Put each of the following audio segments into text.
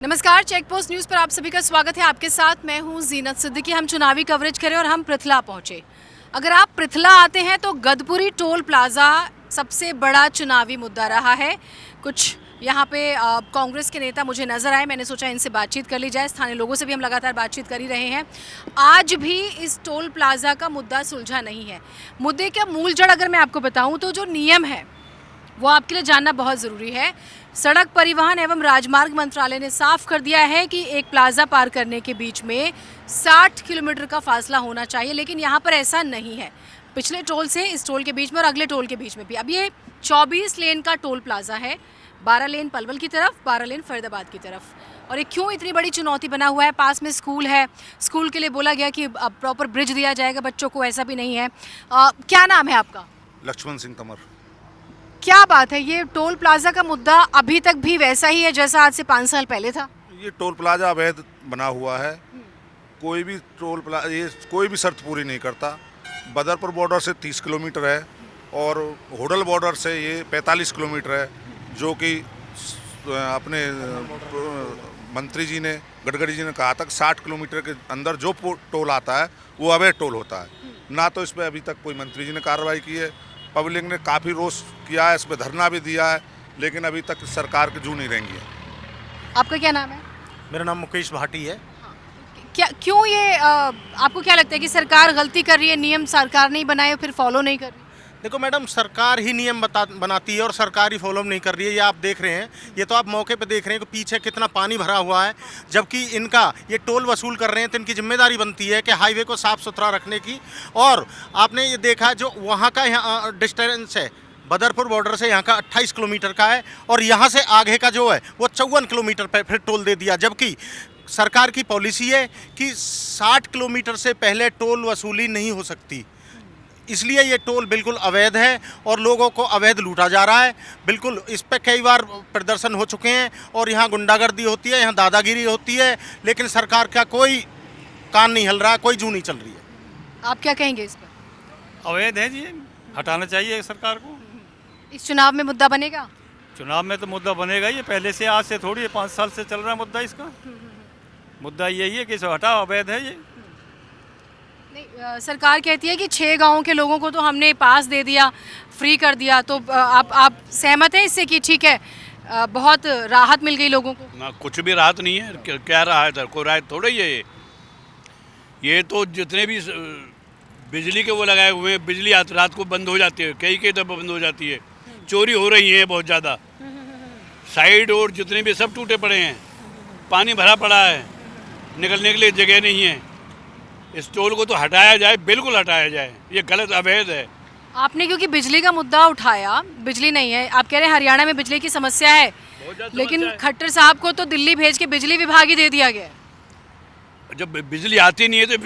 नमस्कार, check post news पर आप सभी का स्वागत है। आपके साथ मैं हूं जीनत सिद्दीकी। हम चुनावी कवरेज करें और हम पृथला पहुंचे। अगर आप पृथला आते हैं तो गदपुरी टोल प्लाज़ा सबसे बड़ा चुनावी मुद्दा रहा है। कुछ यहाँ पे कांग्रेस के नेता मुझे नज़र आए, मैंने सोचा इनसे बातचीत कर ली जाए। स्थानीय लोगों से भी हम लगातार बातचीत कर ही रहे हैं। आज भी इस टोल प्लाज़ा का मुद्दा सुलझा नहीं है। मुद्दे का मूल जड़ अगर मैं आपको बताऊँ तो जो नियम है वो आपके लिए जानना बहुत ज़रूरी है। सड़क परिवहन एवं राजमार्ग मंत्रालय ने साफ कर दिया है कि एक प्लाज़ा पार करने के बीच में 60 किलोमीटर का फासला होना चाहिए, लेकिन यहाँ पर ऐसा नहीं है। पिछले टोल से इस टोल के बीच में और अगले टोल के बीच में भी अब ये 24 लेन का टोल प्लाज़ा है। 12 लेन पलवल की तरफ, 12 लेन फरीदाबाद की तरफ। और ये क्यों इतनी बड़ी चुनौती बना हुआ है? पास में स्कूल है, स्कूल के लिए बोला गया कि अब प्रॉपर ब्रिज दिया जाएगा बच्चों को, ऐसा भी नहीं है। क्या नाम है आपका? लक्ष्मण सिंह तंवर। क्या बात है, ये टोल प्लाजा का मुद्दा अभी तक भी वैसा ही है जैसा आज से 5 साल पहले था? ये टोल प्लाजा अवैध बना हुआ है। कोई भी ये कोई भी शर्त पूरी नहीं करता। बदरपुर बॉर्डर से 30 किलोमीटर है और होडल बॉर्डर से ये 45 किलोमीटर है, जो कि अपने मंत्री जी ने, गडकरी जी ने कहा था कि 60 किलोमीटर के अंदर जो टोल आता है वो अवैध टोल होता है। ना तो इस पर अभी तक कोई मंत्री जी ने कार्रवाई की है। पब्लिक ने काफ़ी रोष किया है, इस पर धरना भी दिया है, लेकिन अभी तक सरकार की जू नहीं रहेंगी है। आपका क्या नाम है? मेरा नाम मुकेश भाटी है। क्या क्यों ये आपको क्या लगता है कि सरकार गलती कर रही है, नियम सरकार नहीं बनाए फिर फॉलो नहीं कर रही? देखो मैडम, सरकार ही नियम बनाती है और सरकार ही फॉलो नहीं कर रही है। ये आप देख रहे हैं, ये तो आप मौके पे देख रहे हैं कि पीछे कितना पानी भरा हुआ है, जबकि इनका ये टोल वसूल कर रहे हैं तो इनकी जिम्मेदारी बनती है कि हाईवे को साफ़ सुथरा रखने की। और आपने ये देखा जो वहाँ का यहाँ डिस्टेंस है, बदरपुर बॉर्डर से यहाँ का 28 किलोमीटर का है और यहाँ से आगे का जो है वो 54 किलोमीटर पर फिर टोल दे दिया, जबकि सरकार की पॉलिसी है कि 60 किलोमीटर से पहले टोल वसूली नहीं हो सकती। इसलिए ये टोल बिल्कुल अवैध है और लोगों को अवैध लूटा जा रहा है। बिल्कुल इस पर कई बार प्रदर्शन हो चुके हैं और यहाँ गुंडागर्दी होती है, यहाँ दादागिरी होती है, लेकिन सरकार का कोई कान नहीं हिल रहा, कोई जू नहीं चल रही है। आप क्या कहेंगे इस पर? अवैध है जी, हटाना चाहिए सरकार को। इस चुनाव में मुद्दा बनेगा? चुनाव में तो मुद्दा बनेगा ही, पहले से, आज से थोड़ी है, 5 साल से चल रहा है मुद्दा इसका। मुद्दा यही है कि इसे हटाओ, अवैध है ये। नहीं, सरकार कहती है कि 6 गाँव के लोगों को तो हमने पास दे दिया, फ्री कर दिया, तो आप सहमत हैं इससे कि ठीक है, बहुत राहत मिल गई लोगों को? ना, कुछ भी राहत नहीं है। क्या राहत है? कोई राहत थोड़ा ही है ये तो जितने भी बिजली के वो लगाए हुए हैं, बिजली रात को बंद हो जाती है, कई दफ़ा बंद हो जाती है। चोरी हो रही है बहुत ज़्यादा। साइड और जितने भी सब टूटे पड़े हैं, पानी भरा पड़ा है, निकलने के लिए जगह नहीं है। इस टोल को तो हटाया जाए, बिल्कुल हटाया जाए। ये गलत, अवैध है। आपने क्योंकि बिजली का मुद्दा उठाया, बिजली नहीं है, आप कह रहे हैं हरियाणा में बिजली की समस्या है, लेकिन खट्टर साहब को तो दिल्ली भेज के बिजली विभाग ही दे दिया गया। जब बिजली आती नहीं है तो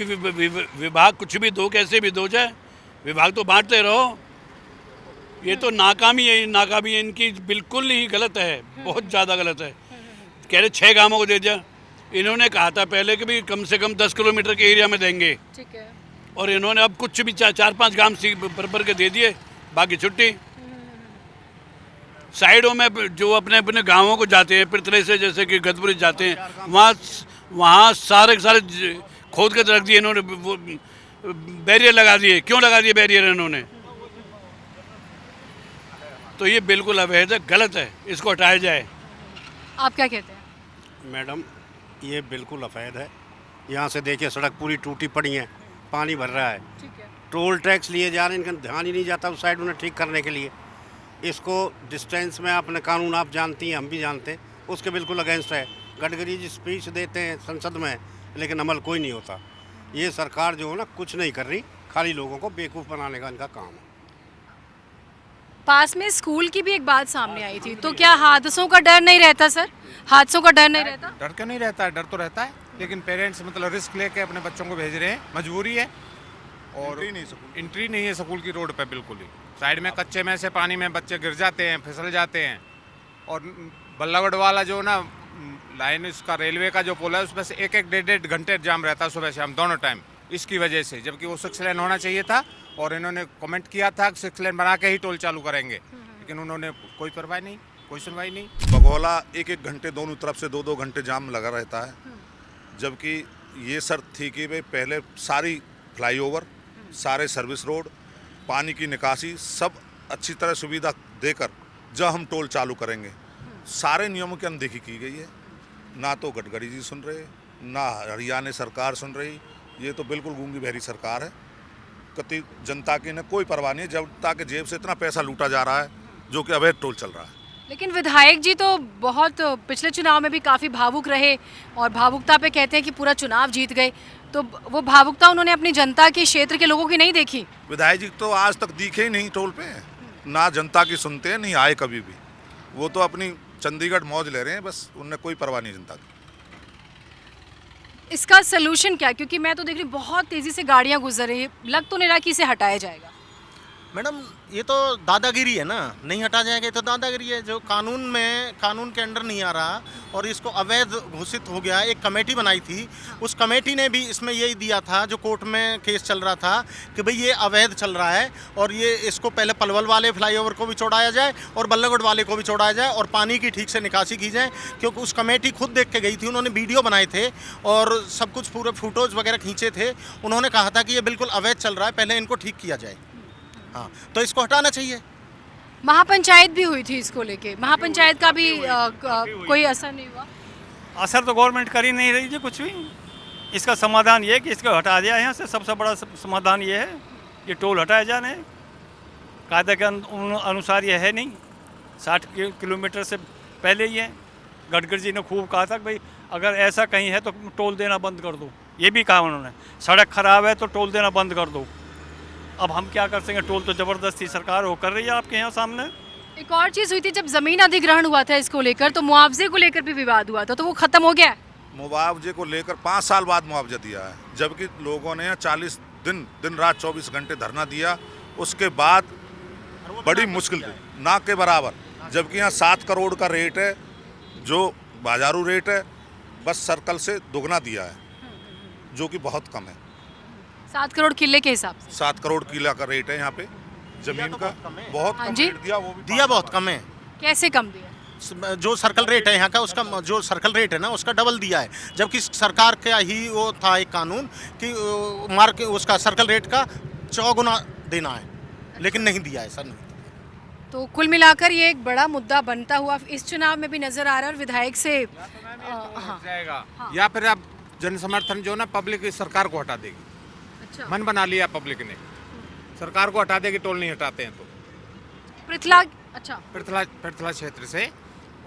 विभाग कुछ भी दो, कैसे भी दो जाए, विभाग तो बांटते रहो। ये तो नाकामी है, नाकामी है इनकी, बिल्कुल ही गलत है, बहुत ज़्यादा गलत है। कह रहे 6 गाँवों को दे दिया। इन्होंने कहा था पहले कि भी कम से कम 10 किलोमीटर के एरिया में देंगे, ठीक है, और इन्होंने अब कुछ भी 4-5 गांव बराबर के दे दिए, बाकी छुट्टी। साइडों में जो अपने अपने गांवों को जाते हैं, पृथले से जैसे कि गदपुरी जाते हैं, वहाँ सारे खोद के रख दिए इन्होंने, बैरियर लगा दिए। क्यों लगा दिए बैरियर इन्होंने? तो ये बिल्कुल अवैध है, गलत है, इसको हटाया जाए। आप क्या कहते हैं? मैडम, ये बिल्कुल अवैध है। यहाँ से देखिए सड़क पूरी टूटी पड़ी है, पानी भर रहा है, ठीक है। टोल टैक्स लिए जा रहे हैं, इनका ध्यान ही नहीं जाता उस साइड उन्हें ठीक करने के लिए। इसको डिस्टेंस में अपने कानून आप जानती हैं, हम भी जानते हैं, उसके बिल्कुल अगेंस्ट है। गडकरी जी स्पीच देते हैं संसद में, लेकिन अमल कोई नहीं होता। ये सरकार जो है ना, कुछ नहीं कर रही, खाली लोगों को बेवकूफ़ बनाने का इनका काम है। पास में स्कूल की भी एक बात सामने आई थी, तो क्या हादसों का डर नहीं रहता सर? हादसों का डर नहीं रहता? डर क्यों नहीं रहता है? डर तो रहता है, लेकिन पेरेंट्स मतलब रिस्क लेके अपने बच्चों को भेज रहे हैं, मजबूरी है। और एंट्री नहीं है स्कूल की रोड पे, बिल्कुल ही साइड में कच्चे में से पानी में बच्चे गिर जाते हैं, फिसल जाते हैं। और बल्लागढ़ वाला जो ना लाइन, इसका रेलवे का जो पुल है, उसमें से 1-1, 1.5 घंटे जाम रहता है सुबह शाम दोनों टाइम, इसकी वजह से। जबकि वो 6 लेन होना चाहिए था और इन्होंने कमेंट किया था कि 6 लेन बना के ही टोल चालू करेंगे, लेकिन उन्होंने कोई परवाह नहीं। कोई सुनवाई नहीं। बघौला एक एक घंटे दोनों तरफ से 2-2 घंटे जाम लगा रहता है, जबकि ये शर्त थी कि भाई पहले सारी फ्लाईओवर, सारे सर्विस रोड, पानी की निकासी सब अच्छी तरह सुविधा देकर जब हम टोल चालू करेंगे। सारे नियमों की अनदेखी की गई है, ना तो गडकरी जी सुन रहे, ना हरियाणा सरकार सुन रही। ये तो बिल्कुल गूंगी बहरी सरकार है। कति जनता की ने कोई परवाह नहीं है, जनता के जेब से इतना पैसा लूटा जा रहा है जो कि अवैध टोल चल रहा है। लेकिन विधायक जी तो बहुत पिछले चुनाव में भी काफ़ी भावुक रहे और भावुकता पे कहते हैं कि पूरा चुनाव जीत गए, तो वो भावुकता उन्होंने अपनी जनता के क्षेत्र के लोगों की नहीं देखी। विधायक जी तो आज तक दिखे ही नहीं टोल पे, ना जनता की सुनते हैं, नहीं आए कभी भी। वो तो अपनी चंडीगढ़ मौज ले रहे हैं, बस उनने कोई परवाह नहीं जनता की। इसका सलूशन क्या? क्योंकि मैं तो देख रही हूँ बहुत तेज़ी से गाड़ियाँ गुजर रही है, लग तो नहीं रहा कि इसे हटाया जाएगा। मैडम ये तो दादागिरी है ना, नहीं हटा जाएगा, ये तो दादागिरी है जो कानून के अंडर नहीं आ रहा और इसको अवैध घोषित हो गया। एक कमेटी बनाई थी, उस कमेटी ने भी इसमें यही दिया था, जो कोर्ट में केस चल रहा था कि भाई ये अवैध चल रहा है और ये इसको पहले पलवल वाले फ्लाईओवर को भी छोड़ाया जाए और बल्लभगढ़ वाले को भी छोड़ाया जाए और पानी की ठीक से निकासी की जाए। क्योंकि उस कमेटी खुद देख के गई थी, उन्होंने वीडियो बनाए थे और सब कुछ पूरे फोटोज़ वगैरह खींचे थे। उन्होंने कहा था कि ये बिल्कुल अवैध चल रहा है, पहले इनको ठीक किया जाए। हाँ, तो इसको हटाना चाहिए। महापंचायत भी हुई थी इसको लेके, महापंचायत का भी कोई असर नहीं हुआ। असर तो गवर्नमेंट कर ही नहीं रही है कुछ भी। इसका समाधान ये है कि इसको हटा दिया यहाँ से। सबसे बड़ा समाधान ये है कि टोल हटाया जाने। कायदे के अनुसार ये है नहीं, 60 किलोमीटर से पहले ही है। गडकरी जी ने खूब कहा था कि भाई अगर ऐसा कहीं है तो टोल देना बंद कर दो, ये भी कहा उन्होंने। सड़क खराब है तो टोल देना बंद कर दो। अब हम क्या कर सकेंगे, टोल तो ज़बरदस्ती सरकार वो कर रही है आपके यहाँ सामने। एक और चीज़ हुई थी, जब ज़मीन अधिग्रहण हुआ था इसको लेकर, तो मुआवजे को लेकर भी विवाद हुआ था, तो वो ख़त्म हो गया है। मुआवजे को लेकर 5 साल बाद मुआवजा दिया है, जबकि लोगों ने 40 दिन रात 24 घंटे धरना दिया। उसके बाद बड़ी मुश्किल थी, ना के बराबर। जबकि यहाँ 7 करोड़ का रेट है, जो बाजारू रेट है, बस सर्कल से दुगना दिया है, जो कि बहुत कम है। 7 करोड़ किले के हिसाब से 7 करोड़ किला का रेट है यहाँ पे जमीन का, बहुत हाँ कम जी। रेट दिया। वो भी दिया बहुत कम है। कैसे कम दिया? जो सर्कल रेट है यहाँ का, उसका जो सर्कल रेट है ना, उसका डबल दिया है। जबकि सरकार का ही वो था एक कानून कि मार्केट उसका सर्कल रेट का 4 गुना देना है, लेकिन नहीं दिया है सर। तो कुल मिलाकर ये एक बड़ा मुद्दा बनता हुआ इस चुनाव में भी नजर आ रहा है और विधायक से हाँ। जाएगा या फिर अब जन समर्थन जो ना पब्लिक सरकार को हटा देगी। अच्छा, मन बना लिया पब्लिक ने, सरकार को हटा देगी, टोल नहीं हटाते हैं तो। पृथला, अच्छा, पृथला क्षेत्र से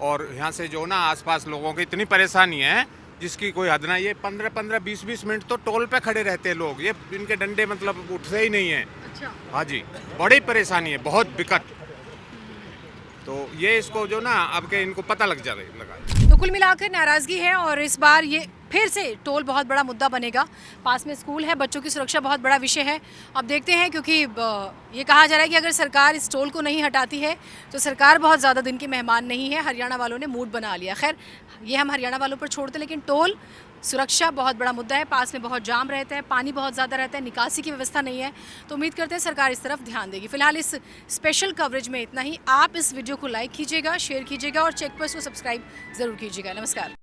और यहाँ से जो ना आसपास लोगों की इतनी परेशानी है जिसकी कोई हद ना। ये 15-15, 20-20 मिनट तो टोल पे खड़े रहते हैं लोग, ये इनके डंडे मतलब उठते ही नहीं है। अच्छा, हाँ जी, बड़ी परेशानी है, बहुत दिक्कत। तो ये इसको जो ना अब के इनको पता लगा। तो कुल मिलाकर नाराजगी है और इस बार ये फिर से टोल बहुत बड़ा मुद्दा बनेगा। पास में स्कूल है, बच्चों की सुरक्षा बहुत बड़ा विषय है। अब देखते हैं, क्योंकि ये कहा जा रहा है कि अगर सरकार इस टोल को नहीं हटाती है तो सरकार बहुत ज़्यादा दिन की मेहमान नहीं है। हरियाणा वालों ने मूड बना लिया। खैर, ये हम हरियाणा वालों पर छोड़ते, लेकिन टोल सुरक्षा बहुत बड़ा मुद्दा है। पास में बहुत जाम रहता है, पानी बहुत ज़्यादा रहता है, निकासी की व्यवस्था नहीं है। तो उम्मीद करते हैं सरकार इस तरफ ध्यान देगी। फिलहाल इस स्पेशल कवरेज में इतना ही। आप इस वीडियो को लाइक कीजिएगा, शेयर कीजिएगा और चेक पोस्ट को सब्सक्राइब ज़रूर कीजिएगा। नमस्कार।